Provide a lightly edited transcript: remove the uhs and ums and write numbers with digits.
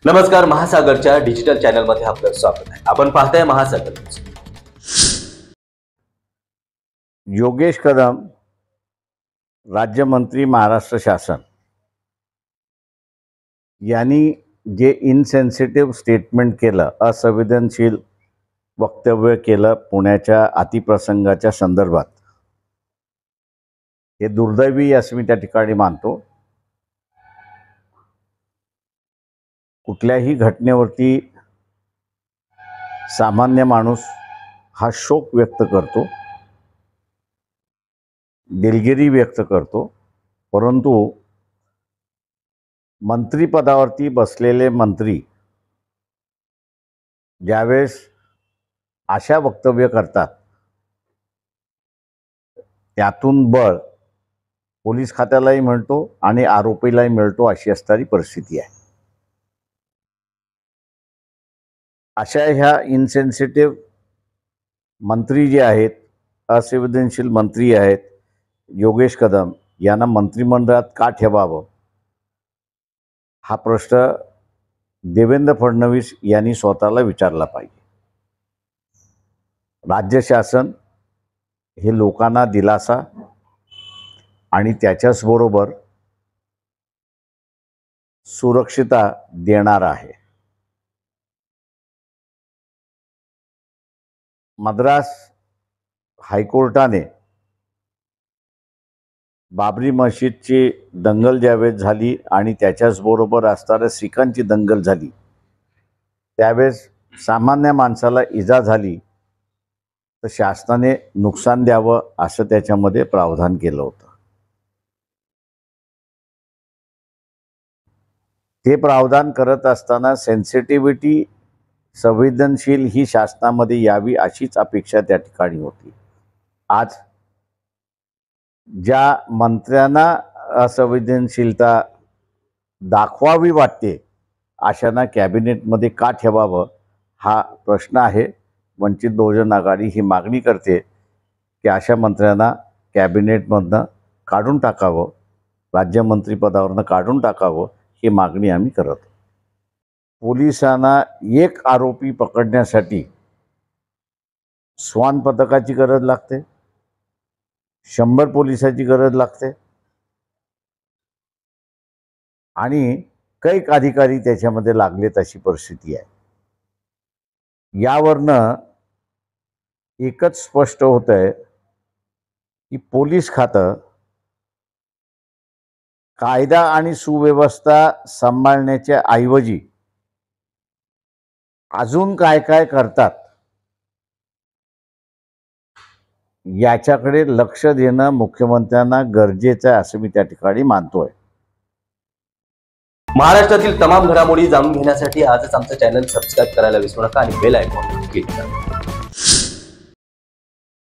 नमस्कार, महासागरच्या डिजिटल चॅनलमध्ये आपलं स्वागत आहे. आपण पाहताय महासागर न्यूज. योगेश कदम राज्यमंत्री महाराष्ट्र शासन यांनी जे इनसेन्सिटिव्ह स्टेटमेंट केलं, असंवेदनशील वक्तव्य केलं पुण्याच्या अतिप्रसंगाच्या संदर्भात, हे दुर्दैवी असं मी त्या ठिकाणी मानतो. कुठल्याही घटनेवरती सामान्य माणूस हा शोक व्यक्त करतो, दिलगिरी व्यक्त करतो, परंतु मंत्रिपदावरती बसलेले मंत्री ज्यावेळेस अशा वक्तव्य करतात, त्यातून बळ पोलीस खात्यालाही मिळतो आणि आरोपीलाही मिळतो, अशी असणारी परिस्थिती आहे. अशा ह्या इनसेन्सिटिव्ह मंत्री जे आहेत, असंवेदनशील मंत्री आहेत, योगेश कदम यांना मंत्रिमंडळात का ठेवावं, हा प्रश्न देवेंद्र फडणवीस यांनी स्वतःला विचारला पाहिजे. राज्य शासन हे लोकांना दिलासा आणि त्याच्याच बरोबर सुरक्षितता देणार आहे. मद्रास हायकोर्टाने बाबरी मशीदची दंगल ज्यावेळेस झाली आणि त्याच्याच बरोबर असणाऱ्या सिखांची दंगल झाली, त्यावेळेस सामान्य माणसाला इजा झाली तर शासनाने नुकसान द्यावं असं त्याच्यामध्ये प्रावधान केलं होतं. ते प्रावधान करत असताना सेन्सिटिव्हिटी, संवेदनशील ही शासनामध्ये यावी अशीच अपेक्षा त्या ठिकाणी होती. आज ज्या मंत्र्यांना असंवेदनशीलता दाखवावी वाटते, अशांना कॅबिनेटमध्ये का ठेवावं, हा प्रश्न आहे. वंचित बहुजन आघाडी ही मागणी करते की अशा मंत्र्यांना कॅबिनेटमधनं काढून टाकावं, राज्यमंत्रीपदावरनं काढून टाकावं, ही मागणी आम्ही करत. पोलिसांना एक आरोपी पकडण्यासाठी श्वान पथकाची गरज लागते, 100 पोलिसाची गरज लागते आणि कैक अधिकारी त्याच्यामध्ये लागलेत अशी परिस्थिती आहे. यावरनं एकच स्पष्ट होतंय की पोलीस खातं कायदा आणि सुव्यवस्था सांभाळण्याच्या ऐवजी अजून काय काय करतात याच्याकडे लक्ष देणं मुख्यमंत्र्यांना गरजेचं आहे असं मी त्या ठिकाणी मानतोय. महाराष्ट्रातील तमाम घडामोडी जाणून घेण्यासाठी आजच आमचं चॅनल सबस्क्राईब करायला विसरू नका आणि बेल आयकॉन क्लिक करा.